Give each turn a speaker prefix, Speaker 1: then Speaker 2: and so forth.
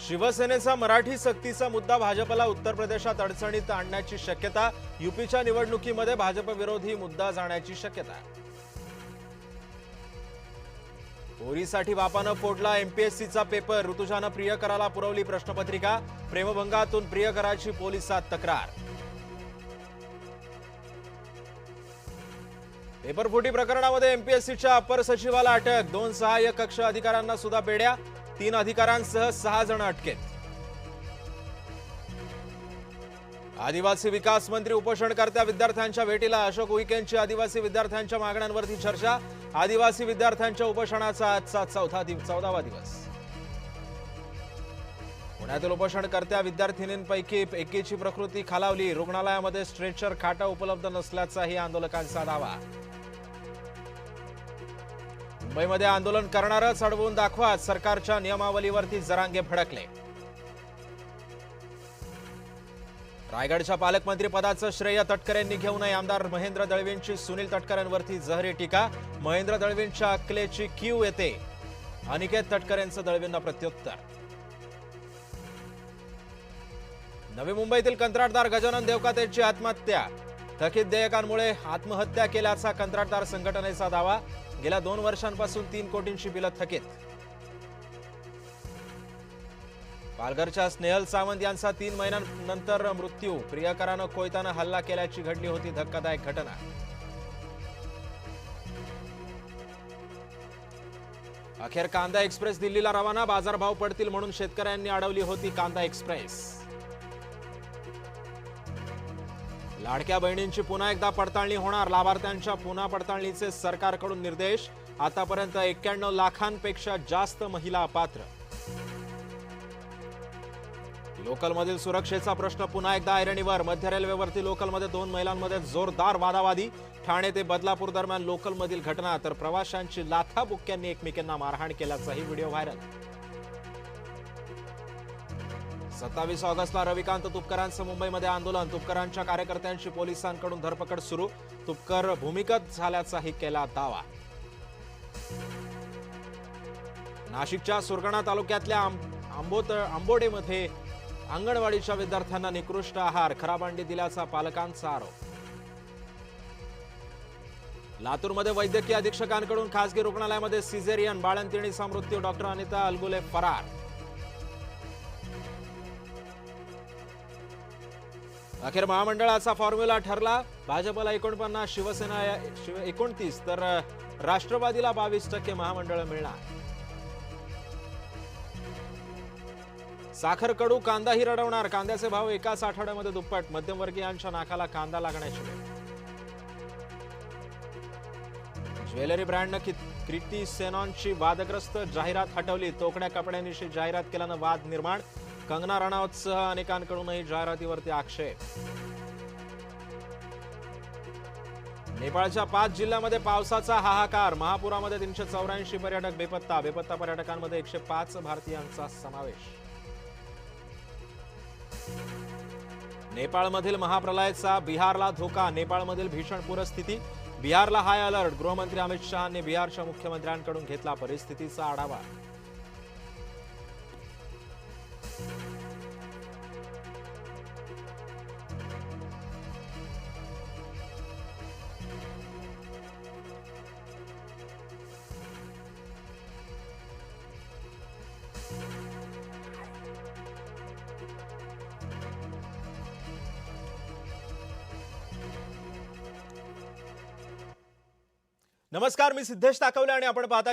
Speaker 1: शिवसेनेचा मराठी सक्तीचा मुद्दा भाजपला उत्तर प्रदेशात अडचणीत आणण्याची शक्यता। यूपीच्या निवडणुकीमध्ये भाजप विरोधी मुद्दा जाण्याची शक्यता। पोरीसाठी बापानं फोडला एमपीएससीचा पेपर। ऋतुजानं प्रियकराला पुरवली प्रश्नपत्रिका। प्रेमभंगातून प्रियकराची पोलिसात तक्रार। पेपरफुटी प्रकरणामध्ये एमपीएससीच्या अपर सचिवाला अटक। 2 सहाय्यक कक्ष अधिकाऱ्यांना सुद्धा बेड्या। 3 अधिकाऱ्यांसह 6 जण अटकेत। आदिवासी विकास मंत्री उपोषणकर्त्या विद्यार्थ्यांच्या भेटीला। अशोक उईकेंची आदिवासी विद्यार्थ्यांच्या मागण्यांवरती चर्चा। आदिवासी विद्यार्थ्यांच्या उपोषणाचा आजचा 14वा दिवस। पुण्यातील उपोषणकर्त्या विद्यार्थिनींपैकी एकीची प्रकृती खालावली। रुग्णालयामध्ये स्ट्रेचर खाटा उपलब्ध नसल्याचाही आंदोलकांचा दावा। मुंबईमध्ये आंदोलन करणारच अडवून दाखवा। सरकारच्या नियमावलीवरती जरांगे भडकले। रायगडच्या पालकमंत्री पदाचं श्रेय तटकरेंनी घेऊ नये। आमदार महेंद्र दळवींची सुनील तटकरेंवरती जहरी टीका। महेंद्र दळवींच्या अक्कलेची कीव येते। अनिकेत तटकरेंचं दळवींना प्रत्युत्तर। नवी मुंबईतील कंत्राटदार गजानन देवकातेची आत्महत्या। थकीत देयकांमुळे आत्महत्या केल्याचा कंत्राटदार संघटनेचा दावा। गेल्या 2 वर्षांपासून 3 कोटींची बिलं थकीत। पालघरच्या स्नेहल सावंत यांचा 3 महिन्यांनंतर मृत्यू। प्रियकरानं कोयतानं हल्ला केल्याची घडली होती धक्कादायक घटना। अखेर कांदा एक्सप्रेस दिल्लीला रवाना। बाजारभाव पडतील म्हणून शेतकऱ्यांनी अडवली होती कांदा एक्सप्रेस। लाडक्या बहिणींची पुन्हा एकदा पडताळणी होणार। लाभार्थ्यांच्या पुन्हा पडताळणीचे सरकारकडून निर्देश। आतापर्यंत 91 लाखांपेक्षा जास्त महिला अपात्र। लोकलमधील सुरक्षेचा प्रश्न पुन्हा एकदा ऐरणीवर। मध्य रेल्वेवरती लोकलमध्ये 2 महिलांमध्ये जोरदार वादावादी। ठाणे ते बदलापूर दरम्यान लोकलमधील घटना। तर प्रवाशांची लाथाबुक्क्यांनी एकमेकांना मारहाण केल्याचाही व्हिडिओ व्हायरल। 27 ऑगस्टला रविकांत तुपकरांचं मुंबईमध्ये आंदोलन। तुपकरांच्या कार्यकर्त्यांची पोलिसांकडून धरपकड सुरू। तुपकर भूमिगत झाल्याचाही केला दावा। नाशिकच्या सुरगाणा तालुक्यातल्या आंबोडेमध्ये अंगणवाडीच्या विद्यार्थ्यांना निकृष्ट आहार, खराब अंडी दिल्याचा पालकांचा आरोप। लातूरमध्ये वैद्यकीय अधीक्षकांकडून खासगी रुग्णालयामध्ये सिझेरियन। बाळंतिणीचा मृत्यू। डॉक्टर अनिता अलगुले फरार। अखेर महामंडळाचा फॉर्म्युला ठरला। भाजपला 49, शिवसेना 29 तर राष्ट्रवादीला 22% महामंडळ मिळणार। साखर कडू, कांदाही रडवणार। कांद्याचे भाव एकाच आठवड्यामध्ये दुप्पट। मध्यमवर्गीयांच्या नाकाला कांदा लागण्याची वेळ। ज्वेलरी ब्रँडनं कृती सेनॉनची वादग्रस्त जाहिरात हटवली। तोकड्या कपड्यांविषयी जाहिरात केल्यानं वाद निर्माण। कंगना रनौतसह अनेकांकडूनही जाहिरातीवरती आक्षेप। नेपाळच्या 5 जिल्ह्यांमध्ये पावसाचा हाहाकार। महापुरामध्ये 384 पर्यटक बेपत्ता। बेपत्ता पर्यटकांमध्ये 105 भारतीयांचा समावेश। नेपाळमधील महाप्रलयाचा बिहारला धोका। नेपाळमधील भीषण पूरस्थिती। बिहारला हाय अलर्ट। गृहमंत्री अमित शहांनी बिहारच्या मुख्यमंत्र्यांकडून घेतला परिस्थितीचा आढावा। नमस्कार, मी सिद्धेश ताकवले आणि आपण पाहता